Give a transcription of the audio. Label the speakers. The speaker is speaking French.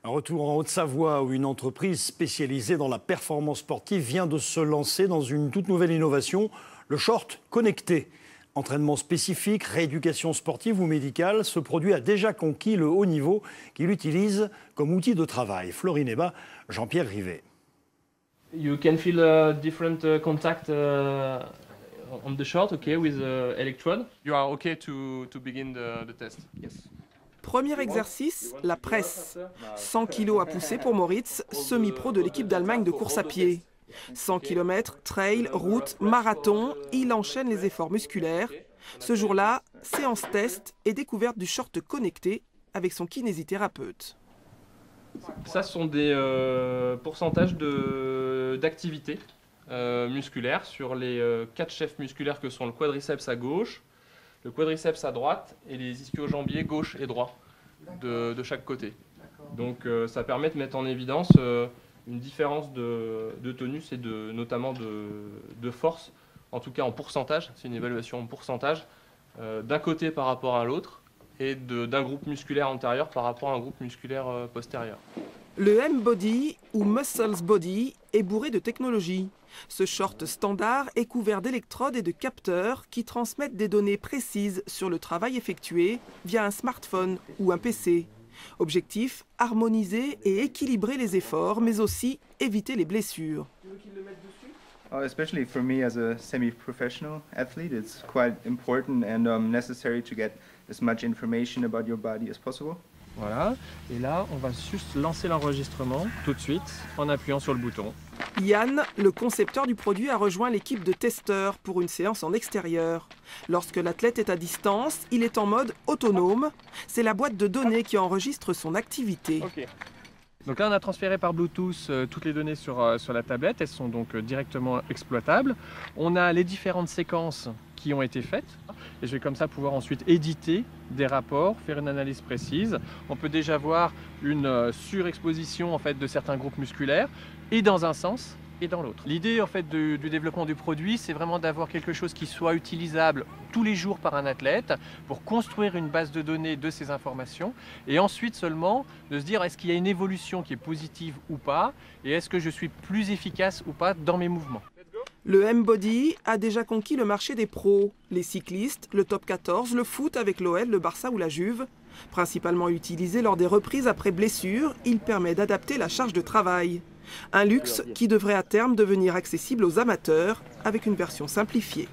Speaker 1: Un retour en Haute-Savoie où une entreprise spécialisée dans la performance sportive vient de se lancer dans une toute nouvelle innovation, le short connecté. Entraînement spécifique, rééducation sportive ou médicale, ce produit a déjà conquis le haut niveau qu'il utilise comme outil de travail. Florine Eba, Jean-Pierre Rivet.
Speaker 2: You can feel different contact on the short, okay, with electrode. You are okay to begin the test. Yes.
Speaker 3: Premier exercice, la presse. 100 kg à pousser pour Moritz, semi-pro de l'équipe d'Allemagne de course à pied. 100 km, trail, route, marathon, il enchaîne les efforts musculaires. Ce jour-là, séance test et découverte du short connecté avec son kinésithérapeute.
Speaker 2: Ça, ce sont des pourcentages d'activité musculaire sur les 4 chefs musculaires que sont le quadriceps à gauche, le quadriceps à droite et les ischio-jambiers gauche et droit de chaque côté. Donc ça permet de mettre en évidence une différence de tonus et notamment de force, en tout cas en pourcentage, c'est une évaluation en pourcentage, d'un côté par rapport à l'autre et d'un groupe musculaire antérieur par rapport à un groupe musculaire postérieur.
Speaker 3: Le M-Body ou Muscles Body est bourré de technologie. Ce short standard est couvert d'électrodes et de capteurs qui transmettent des données précises sur le travail effectué via un smartphone ou un PC. Objectif, harmoniser et équilibrer les efforts, mais aussi éviter les blessures.
Speaker 4: Especially for me as a semi-professional athlete, it's quite important and necessary to get as much information about your body as possible.
Speaker 2: Voilà, et là on va juste lancer l'enregistrement tout de suite en appuyant sur le bouton.
Speaker 3: Yann, le concepteur du produit, a rejoint l'équipe de testeurs pour une séance en extérieur. Lorsque l'athlète est à distance, il est en mode autonome. C'est la boîte de données qui enregistre son activité.
Speaker 2: Okay. Donc là on a transféré par Bluetooth toutes les données sur la tablette, elles sont donc directement exploitables. On a les différentes séquences qui ont été faites et je vais comme ça pouvoir ensuite éditer des rapports, faire une analyse précise. On peut déjà voir une surexposition en fait de certains groupes musculaires et dans un sens et dans l'autre. L'idée en fait du développement du produit, c'est vraiment d'avoir quelque chose qui soit utilisable tous les jours par un athlète pour construire une base de données de ces informations et ensuite seulement de se dire est-ce qu'il y a une évolution qui est positive ou pas et est-ce que je suis plus efficace ou pas dans mes mouvements.
Speaker 3: Le M-Body a déjà conquis le marché des pros, les cyclistes, le top 14, le foot avec l'OL, le Barça ou la Juve. Principalement utilisé lors des reprises après blessure, il permet d'adapter la charge de travail. Un luxe qui devrait à terme devenir accessible aux amateurs avec une version simplifiée.